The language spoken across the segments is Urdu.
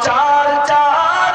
4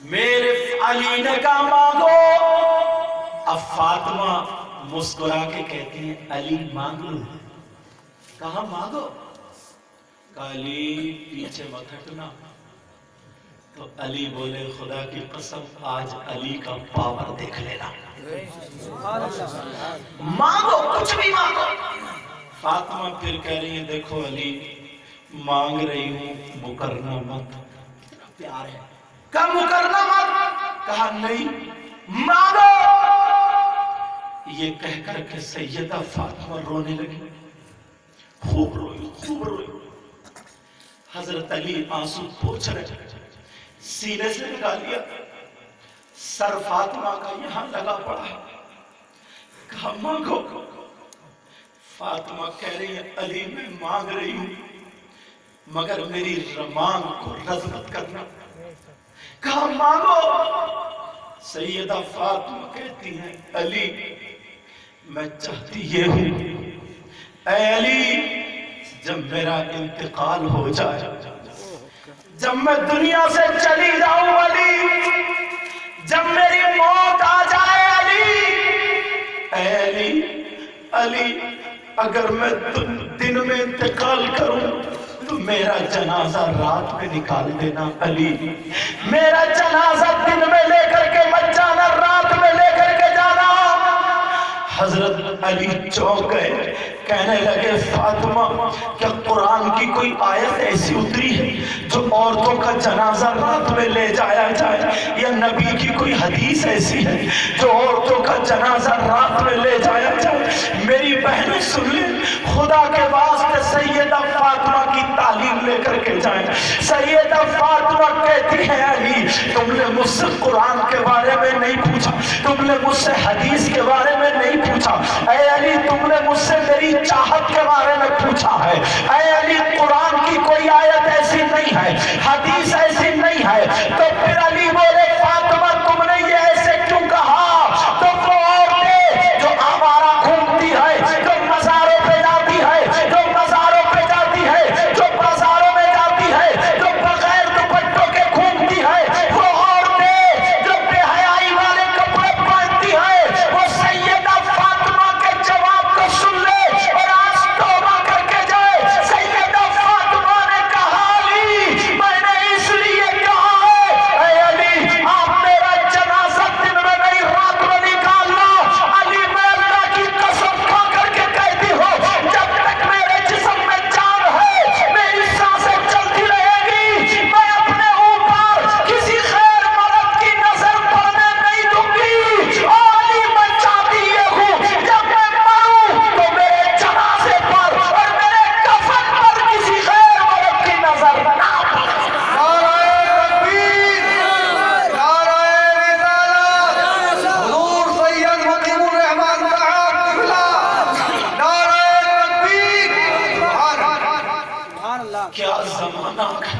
میرے علی نے کہا مانگو. اب فاطمہ مسکرا کے کہتی ہیں علی مانگ لو. کہا مانگو. کہا علی پیچھے مت ہٹنا. تو علی بولے خدا کی قسم آج علی کا پاور دیکھ لینا. مانگو کچھ بھی مانگو. فاطمہ پھر کہہ رہی ہے دیکھو علی مانگ رہی ہوں مکرنا مت. پیار ہے. کہا مکرنا مت. کہا نہیں مانگو. یہ کہہ کر کے سیدہ فاطمہ رونے لگی. خوب روئی خوب روئی. حضرت علی آنسو پوچھ رہے سینے سے نکالیا. سر فاطمہ کا یہاں لگا پڑا. کہا مانگو. فاطمہ کہہ رہی ہے علی میں مانگ رہی ہوں مگر میری مانگ کو رد مت کرنا. کہا مانگو. سیدہ فاطمہ کہتی ہیں علی میں چاہتی یہ ہوں اے علی جب میرا انتقال ہو جائے جب میں دنیا سے چلی جاؤں علی جب میری موت آ جائے علی اے علی علی اگر میں دن میں انتقال کروں تو میرا جنازہ رات میں نکال دینا علی. میرا جنازہ دن میں لے کر کے مت جانا رات میں لے کر کے جانا. حضرت علی چونک گئے. کہنے لگے فاطمہ کیا قرآن کی کوئی آیت ایسی اتری ہے جو عورتوں کا جنازہ رات میں لے جایا جائے یا نبی کی کوئی حدیث ایسی ہے جو عورتوں کا جنازہ رات میں لے جایا جائے. میری بہنیں سن لیں خدا کے واسطے سیدہ فاطمہ کی تعلیم لے کر کے جائیں. سیدہ فاطمہ کہتی ہے علی تم نے مجھ سے قرآن کے بارے میں نہیں پوچھا تم نے مجھ سے حدیث کے بارے میں نہیں پوچھا. اے علی تم نے مجھ سے میری چاہت کے بارے میں پوچھا ہے. اے علی قرآن کی کوئی آیت ایسی نہیں ہے حدیث ایسی نہیں ہے. تو پھر علی بولے فاطمہ تم نے یہ ایسے کیوں کہا. تو وہ عورتیں جو آوارہ گھومتی ہے جو مزاروں پہ جاتی ہے جو مزاروں پہ جاتی ہے جو بازاروں میں جاتی ہے جو بغیر دوپٹوں کے گھومتی ہے وہ عورتیں جو بے حیائی والے کپڑے پہنتی ہے وہ سیدہ فاطمہ کے جواب کو سن لے اور آج توبہ کر کے جائے. سیدہ فاطمہ نے کہا علی میں نے اس لیے کہا ہے اے علی آپ میرا جنازہ دن میں نہیں رات میں نکالنا. علی میں اللہ کی قسم کھا کر کے کہتی ہوں جب تک میرے جسم میں جان ہے میری سانسیں چلتی رہے گی میں اپنے اوپر کسی خیر مرد کی نظر پڑنے نہیں دوں گی. علی میں چاہتی یہ ہوں جب میں مروں تو میرے جنازے پر اور میرے کفن پر کسی خیر مرد کی نظر نہ پڑے. نعرہ تکبیر نعرہ رسالت حضور سید مقیم الرحمن صاحب قبلہ نعرہ تکبیر. کیا زمانہ ہے.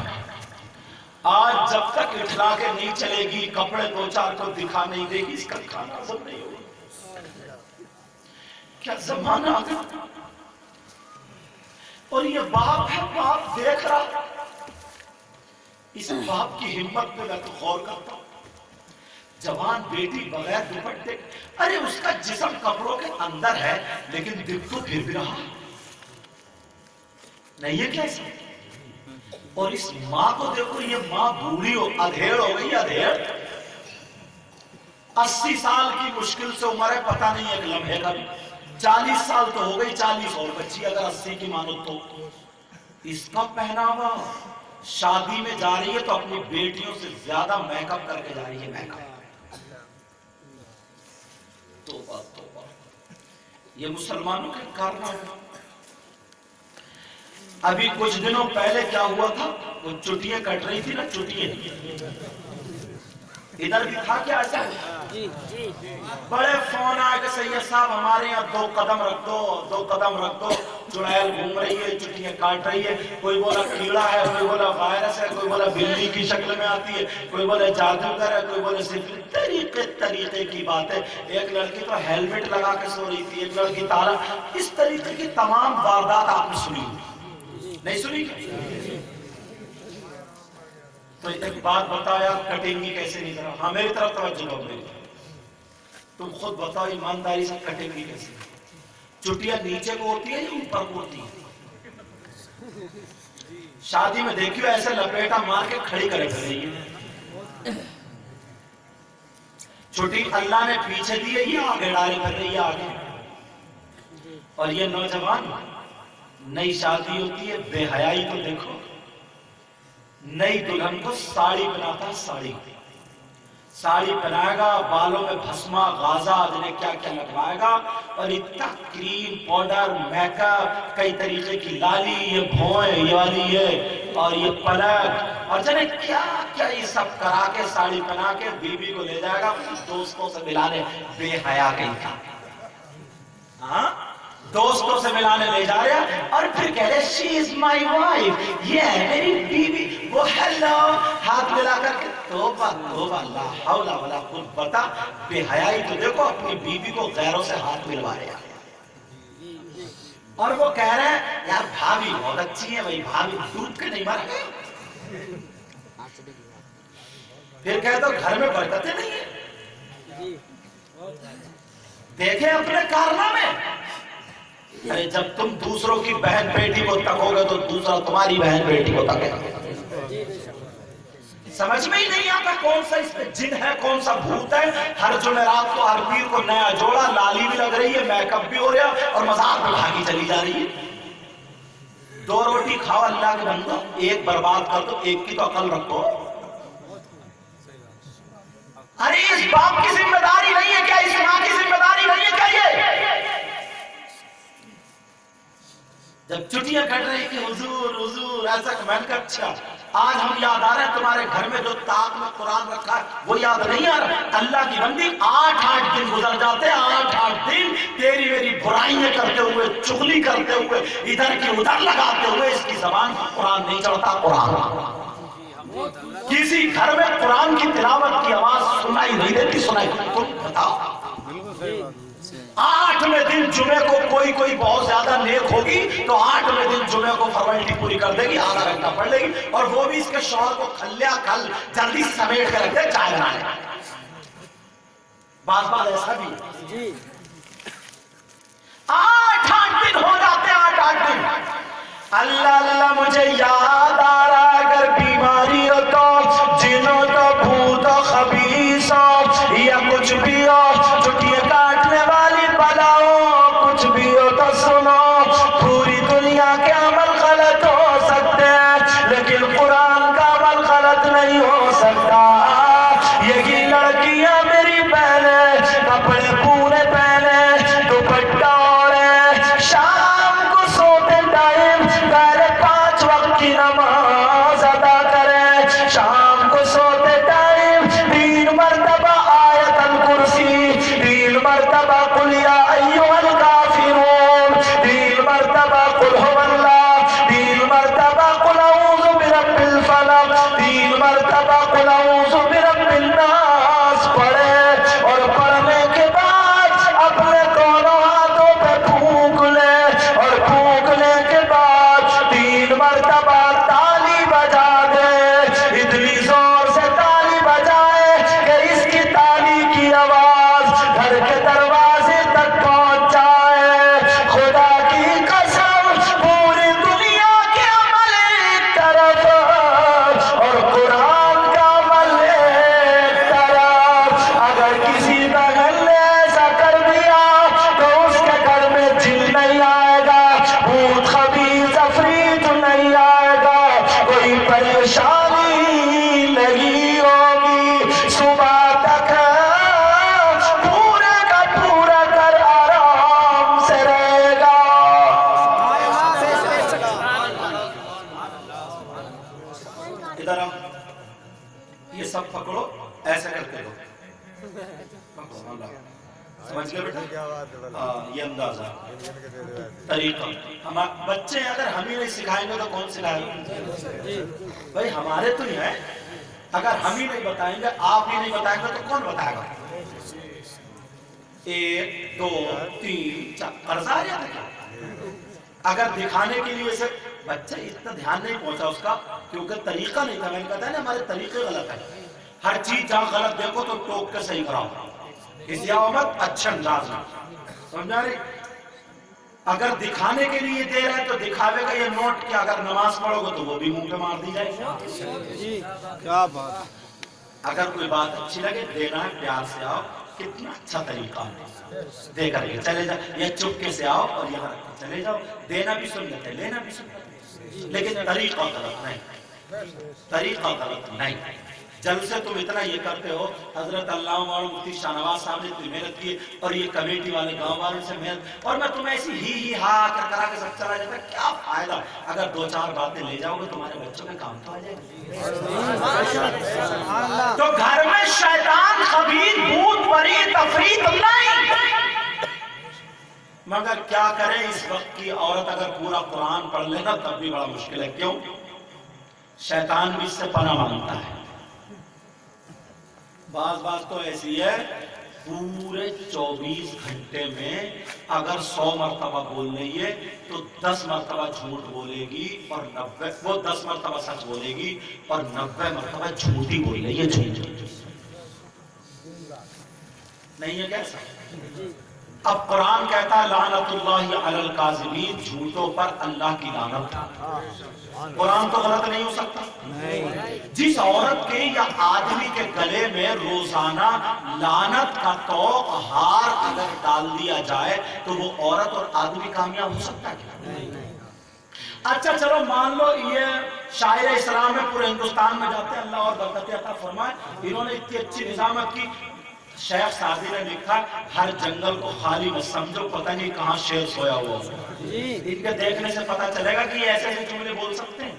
آج جب تک اٹھلا کے نہیں چلے گی کپڑے دو چار کو دکھا نہیں دے گی اس کا کھانا سب نہیں ہوگا. کیا زمانہ ہے. اور یہ باپ ہے باپ دیکھ رہا اس باپ کی ہمت پہ میں تو غور کرتا ہوں. جوان بیٹی بغیر دوپٹے ارے اس کا جسم کپڑوں کے اندر ہے لیکن دل تو پھر بھی رہا نہیں. یہ کیسے. اور اس ماں کو دیکھو یہ ماں بوڑھی ہو ادھیڑ ہو گئی. ادھیڑ 80 سال کی مشکل سے عمر ہے پتہ نہیں ایک لمحے کا بھی. 40 سال تو ہو گئی 40 اور بچی اگر 80 کی مانو تو. اس کا پہناوا شادی میں جا رہی ہے تو اپنی بیٹیوں سے زیادہ میک اپ کر کے جا رہی ہے. میک اپ توبہ توبہ. یہ مسلمانوں کے کارنامے. ابھی کچھ دنوں پہلے کیا ہوا تھا وہ چٹیاں کٹ رہی تھی نا چٹیاں ادھر بھی تھا کیا ایسا. بڑے فون آئے کہ سید صاحب ہمارے یہاں 2 قدم رکھ دو 2 قدم رکھ دو. چڑیل گھوم رہی ہے چٹیاں کاٹ رہی ہے. کوئی بولا کیڑا ہے کوئی بولا وائرس ہے کوئی بولا بلی کی شکل میں آتی ہے کوئی بولا جادوگر ہے کوئی بولا صرف طریقے کی بات ہے. ایک لڑکی تو ہیلمٹ لگا کے سو رہی تھی ایک لڑکی تالا. اس طریقے کی تمام واردات آپ نے سنی نہیں سنی. تو ایک بات بتاؤ یار، کٹنگ کی کیسے نہیں کرا؟ ہاں میری طرف توجہ دو میری، تم خود بتاؤ ایمانداری سے کٹنگ کی کیسے؟ چٹیاں نیچے کو ہوتی ہے یا اوپر کو ہوتی ہے؟ شادی میں دیکھیو ایسے لپیٹا مار کے کھڑی کرے رہی ہے چھٹی، اللہ نے پیچھے دی ہے، یہ آگے ڈالی کر رہی ہے آگے. اور یہ نوجوان نئی شادی ہوتی ہے، بے حیائی تو دیکھو، نئی دلہن کو ساڑی پہناتا ہے، ساڑی پہنائے گا، بالوں میں بھسما غازہ جنہیں کیا کیا لگوائے گا، اور اتنا کریم پاؤڈر میک اپ، کئی طریقے کی لالی، یہ بھوئیں یہ والی ہے، اور یہ پلک، اور جنہیں کیا کیا یہ سب کرا کے ساڑی پہنا کے بیوی کو لے جائے گا دوستوں سے ملانے. بے حیا کہیں کا، ہاں دوستوں سے ملانے لے جا رہے ہیں، اور پھر کہہ رہے she is my wife، یہ ہے میری بیوی. وہ ہیلو ہاتھ ملا کر کے توبہ توبہ لا حول ولا قوت. بے حیائی تو دیکھو، اپنی بیوی کو غیروں سے ہاتھ ملوا رہے ہیں، اور وہ کہہ رہے ہیں یار بھابی بہت اچھی ہے، بھائی بھابی ڈوب کے نہیں مر گئے. پھر کہہ دو گھر میں برکتیں نہیں ہیں. دیکھیں اپنے کارنامے. ارے جب تم دوسروں کی بہن بیٹی کو تکو گے تو دوسرا تمہاری بہن بیٹی کو تکے گا. سمجھ میں ہی نہیں آتا کون سا اس پہ جن ہے کون سا بھوت ہے. ہر جمعرات کو ہر پیر کو نیا جوڑا، لالی بھی لگ رہی ہے، میک اپ بھی ہو رہا ہے، اور مزاق میں بھاگی چلی جا رہی ہے. 2 روٹی کھاؤ اللہ کے بندو، ایک برباد کر دو، ایک کی تو عقل رکھو. ارے اس باپ کی ذمہ داری نہیں ہے کیا؟ اس ماں کی ذمہ داری نہیں ہے کیا؟ یہ جب چھٹیاں کٹ رہی کہ حضور حضور ایسا کہ میں نے کہا اچھا آج ہم یاد آ رہے ہیں تمہارے گھر میں جو طاق میں قرآن رکھا ہے وہ یاد نہیں آ رہا. اللہ کی بندی 8 دن گزر جاتے ہیں، 8 دن تیری میری برائیاں کرتے ہوئے، چغلی کرتے ہوئے، ادھر کی ادھر لگاتے ہوئے، اس کی زبان پر قرآن نہیں چڑھتا. قرآن کسی گھر میں قرآن کی تلاوت کی آواز سنائی نہیں دیتی. سنائی تم بتاؤ 8ویں دن جمعے کو کوئی بہت زیادہ نیک ہوگی تو 8ویں دن جمعے کو فارمیلٹی پوری کر دے گی، آدھا گھنٹہ پڑھ لے گی، اور وہ بھی اس کے شوہر کو کھلیا کھل جلدی سمیٹ کر رکھ دے چائے بنانے. بات ایسا بھی 8 دن ہو جاتے ہیں، 8 دن. اللہ اللہ مجھے یاد آ رہا ہے اگر بیماری ہو تو جنوں تو بھوت و خبیث ہو یا کچھ بھی ہو، چھٹیاں کاٹنے والی بلا ہو، کچھ بھی ہو تو سنو. پوری دنیا کے عمل غلط ہو سکتے ہیں لیکن قرآن کا عمل غلط نہیں ہو سکتا. یہی لڑکیاں میری بہنیں کپڑے پورے پہنے، دوپٹہ اوڑھے، شام کو سوتے ٹائم پہلے 5 وقت کی نماز ادا کریں، شام کو سوتے ٹائم 3 مرتبہ آیت الکرسی، 3 مرتبہ قل یا ایھا الکافرون، 3 مرتبہ قل ھو اللہ، 3 مرتبہ قل اعوذ برب الفلق، 3 مرتبہ قل اعوذ برب الناس پڑھے. اور پڑھنے کے بعد اپنے دونوں ہاتھوں پہ پھونک لے، اور پھونکنے کے بعد 3 مرتبہ تالی بجا دے. اتنی زور سے تالی بجائے کہ اس کی تالی کی آواز گھر کے دروازے تک پہنچ جائے. خدا کی قسم پوری دنیا کے عمل ایک طرف اور قرآن کا عمل ایک طرف. اگر کسی بہن نے ایسا کر دیا تو اس کے گھر میں جن نہیں آئے گا، بھوت خبیث عفریت نہیں آئے گا، کوئی پریشانی نہیں ہوگی. صبح تک پورے کا پورا گھر آرام سے رہے گا. ادھر آؤ، یہ سب پکڑو، ایسے کرتے ہو سمجھ گئے بیٹا؟ یہ اندازہ طریقہ. بچے اگر ہم ہی نہیں سکھائیں گے تو کون سکھائے گا؟ بھائی ہمارے تو ہی ہیں، اگر ہم ہی نہیں بتائیں گے، آپ ہی نہیں بتائیں گے تو کون بتائے گا؟ 1 2 3 4 قرض آ جاتا ہے. اگر دکھانے کے لیے سے بچہ اتنا دھیان نہیں پہنچا اس کا کیونکہ طریقہ نہیں تھا. میں نے کہا تھا نا ہمارے طریقے غلط ہیں. ہر چیز جہاں غلط دیکھو تو ٹوک کے صحیح کراؤ. ہزیا مت اچھا انداز میں. سمجھا رہی؟ اگر دکھانے کے لیے دے رہے ہیں تو دکھاوے کا یہ نوٹ کہ اگر نماز پڑھو گے تو وہ بھی منہ پہ مار دی جائے گی. کیا بات. اگر کوئی بات اچھی لگے دینا ہے پیار سے آؤ. کتنا اچھا طریقہ ہے. دے کر یہ چلے جاؤ یا چپکے سے آؤ اور یہاں رکھ کے چلے جاؤ. دینا بھی سنت ہے لینا بھی سنت ہے لیکن طریقہ غلط نہیں. طریقہ غلط نہیں. جلسے تم اتنا یہ کرتے ہو. حضرت علامہ مفتی شاہ نواز صاحب نے اتنی محنت کی اور یہ کمیٹی والے گاؤں والوں سے محنت اور میں تمہیں ایسی ہی ہاں کرا کے سب چلا جاتا. کیا فائدہ؟ اگر 2-4 باتیں لے جاؤ گے تمہارے بچوں کے کام تو آ جائے گی. تو گھر میں شیطان خبیث بھوت پری تفریط نہیں. مگر کیا کریں اس وقت کی عورت اگر پورا قرآن پڑھ لینا تب بھی بڑا مشکل ہے. کیوں؟ شیطان بھی اس سے پناہ مانگتا ہے. بعض تو ایسی ہے پورے 24 گھنٹے میں اگر 100 مرتبہ بول رہی ہے تو 10 مرتبہ جھوٹ بولے گی اور 90 وہ 10 مرتبہ سچ بولے گی اور 90 مرتبہ جھوٹ ہی بول رہی ہے. جھوٹ نہیں ہے کیسا؟ اب قرآن کہتا ہے لعنت اللہ علی الکاذبین، جھوٹوں پر اللہ کی لعنت. قرآن تو غلط نہیں ہو سکتا. جس عورت کے یا آدمی کے گلے میں روزانہ لعنت کا توق ہار اگر ڈال دیا جائے تو وہ عورت اور آدمی کامیاب ہو سکتا ہے؟ اچھا چلو مان لو یہ شاعر اسلام میں پورے ہندوستان میں جاتے ہیں، اللہ اور برکت عطا فرمائے. انہوں نے اتنی اچھی نظامت کی. شیخ سعدی نے لکھا ہر جنگل کو خالی مت سمجھو، پتہ نہیں کہاں شیر سویا ہوا. ان کے دیکھنے سے پتہ چلے گا کہ یہ ایسے ایسے جملے بول سکتے ہیں.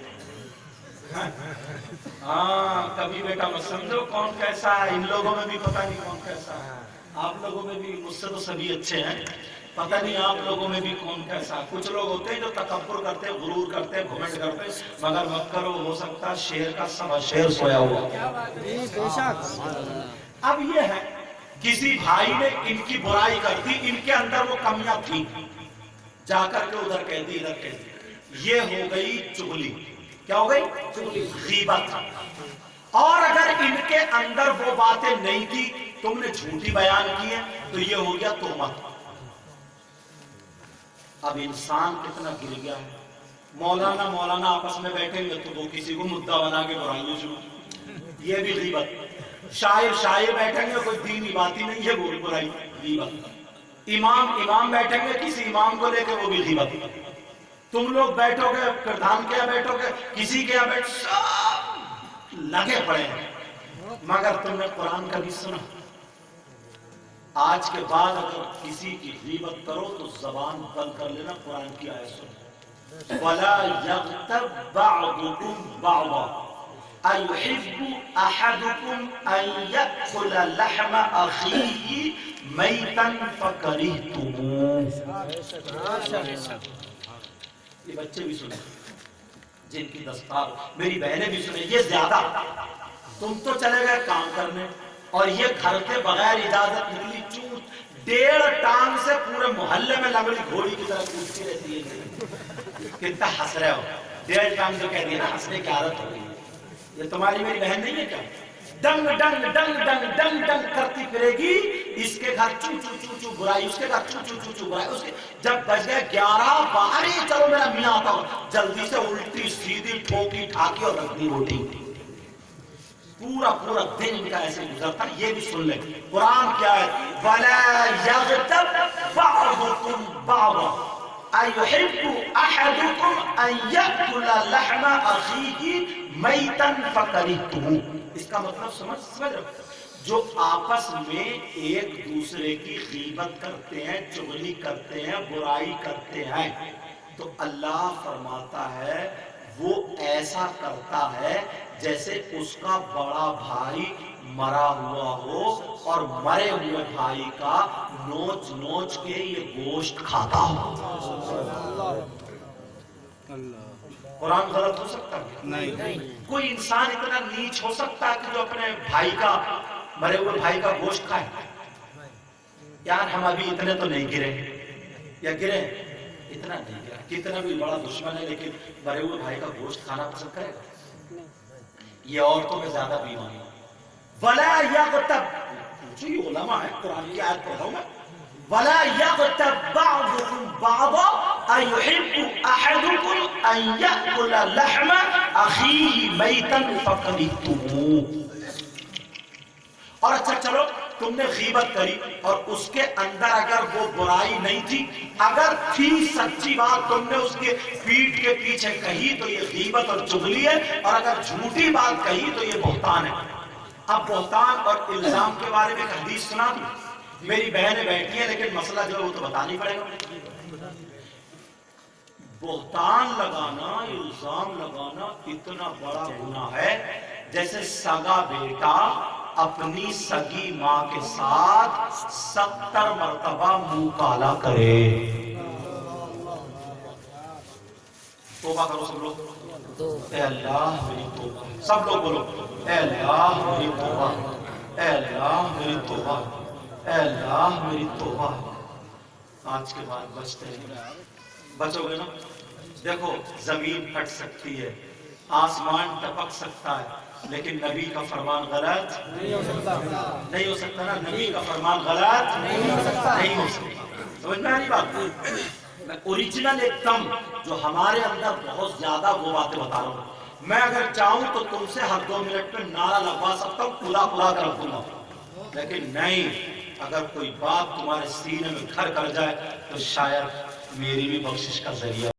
ہاں کبھی بیٹا مت سمجھو کون کیسا ہے. ان لوگوں میں بھی پتہ نہیں کون کیسا ہے. آپ لوگوں میں بھی مجھ سے تو سبھی اچھے ہیں، پتہ نہیں آپ لوگوں میں بھی کون کیسا ہے. کچھ لوگ ہوتے ہیں جو تکبر کرتے ہیں، غرور کرتے ہیں، گھمنڈ کرتے ہیں. مگر مت کرو، ہو سکتا ہے شیر کا سوا شیر سویا ہوا. بے شک. اب یہ ہے کسی بھائی نے ان کی برائی کر دی، ان کے اندر وہ کمیاں تھیں، جا کر کے ادھر کہہ دی ادھر کہہ دی. یہ ہو گئی چغلی. کیا ہو گئی؟ چغلی، غیبت. اور اگر ان کے اندر وہ باتیں نہیں تھی، تم نے جھوٹی بیان کی ہے تو یہ ہو گیا تہمت. اب انسان کتنا گر گیا ہے. مولانا آپس میں بیٹھیں گے تو وہ کسی کو مدعا بنا کے برائیاں شروع، یہ بھی غیبت. شاعر بیٹھیں گے کوئی دینی بات ہی نہیں ہے وہ برائی، غیبت. امام بیٹھیں گے کسی امام کو لے کے وہ بھی غیبت. تم لوگ بیٹھو گے پردھان کے یہاں بیٹھو گے کسی کے یہاں بیٹھ، سب لگے پڑے ہیں. مگر تم نے قرآن کا بھی سنا. آج کے بعد اگر کسی کی غیبت کرو تو زبان بند کر لینا. قرآن کی آیت سنو. وَلَا يَغْتَبْ بَعْضُكُمْ بَعْضًا أَيُحِبُّ أَحَدُكُمْ أَن يَأْكُلَ لَحْمَ أَخِيهِ مَيْتًا فَكَرِهْتُمُوهُ. یہ بچے بھی سنیں جن کی دستار، میری بہنیں بھی سنیں. یہ زیادہ تم تو چلے گئے کام کرنے اور یہ گھر کے بغیر اجازت نکلی چوٹ 1.5 ٹانگ سے پورے محلے میں لگڑی گھوڑی کی طرح کودتی رہتی ہے. کتنا ہنس رہے ہو. 1.5 ٹانگ جو کہہ دیا نا، ہنسنے کی عادت ہو گئی. یہ تمہاری میری بہن نہیں ہے کیا؟ ڈنگ ڈنگ ڈنگ ڈنگ ڈنگ ڈنگ کرتی پھرے گی. اس کے گھر چو چو چو چو برائی، اس کے گھر چو چو چو چو برائی. اس کے جب بج گئے 11 12، چلو میرا میاں آتا ہو، جلدی سے الٹی سیدھی ٹھوکی ٹھاکی اور رکھ دی روٹی. پورا دن ان کا ایسے گزرتا. یہ بھی سن لیں قرآن کیا ہے. وَلَا يَغْتَبْ بَعْضُكُمْ بَعْضًا أَيُحِبُّ أَحَدُكُمْ أَن يَأْكُلَ لَحْمَ أَخِيهِ مَيْتًا فَكَرِهْتُمُوهُ. اس کا مطلب سمجھ رہے ہو؟ جو آپس میں ایک دوسرے کی غیبت کرتے ہیں، چغلی کرتے ہیں، برائی کرتے ہیں، تو اللہ فرماتا ہے وہ ایسا کرتا ہے جیسے اس کا بڑا بھائی مرا ہوا ہو اور مرے ہوئے بھائی کا نوچ نوچ کے یہ گوشت کھاتا ہو. قرآن غلط ہو سکتا ہے؟ نہیں. کوئی انسان اتنا نیچ ہو سکتا ہے کہ جو اپنے بھائی کا، مرے ہوئے بھائی کا گوشت کھائے؟ یار ہم ابھی اتنے تو نہیں گرے، یا گرے اتنا نہیں گرا. کتنا بھی بڑا دشمن ہے لیکن مرے ہوئے بھائی کا گوشت کھانا پسند کرے گا؟ یہ عورتوں میں زیادہ بیماری ہے. ولا یغتب، جو یہ علماء ہے، قرآن کی آیت پڑھ رہا ہوں میں. ولا یغتب بعضکم بعضا ایحب احدکم ان یأکل لحم اخیہ میتا فکرہتموہ. اور اچھا چلو تم نے غیبت کری اور اس کے اندر اگر وہ برائی نہیں تھی، اگر تھی سچی بات تم نے اس کے پیٹھ کے پیچھے کہی تو یہ غیبت اور چغلی ہے، اور اگر جھوٹی بات کہی تو یہ بہتان ہے. اب بہتان اور الزام کے بارے میں ایک حدیث سنا دوں. میری بہنیں بیٹھی ہیں لیکن مسئلہ جو ہے وہ تو بتانا ہی پڑے گا. بہتان لگانا، الزام لگانا اتنا بڑا گناہ ہے جیسے سگا بیٹا اپنی سگی ماں کے ساتھ 70 مرتبہ منہ کالا کرے. توبہ کرو سب لوگ. اے اللہ میری توبہ. سب لوگ بولو اے اللہ میری توبہ، اے اللہ میری توبہ، اے اللہ میری توبہ. آج کے بعد بچتے ہیں. بچو گے نا؟ دیکھو زمین پھٹ سکتی ہے، آسمان ٹپک سکتا ہے، لیکن نبی کا فرمان غلط نہیں ہو سکتا. نہیں ہو سکتا نا؟ نبی کا فرمان غلط نہیں ہو سکتا. نہیں ہو سکتا. سمجھ میں آ رہی بات؟ میں اوریجنل ایک دم جو ہمارے اندر بہت زیادہ وہ باتیں بتا رہا ہوں. میں اگر چاہوں تو تم سے ہر 2 منٹ میں نعرہ لگوا سکتا ہوں، پورا کر رکھ دوں گا، لیکن نہیں. اگر کوئی بات تمہارے سینے میں گھر کر جائے تو شاید میری بھی بخشش کا ذریعہ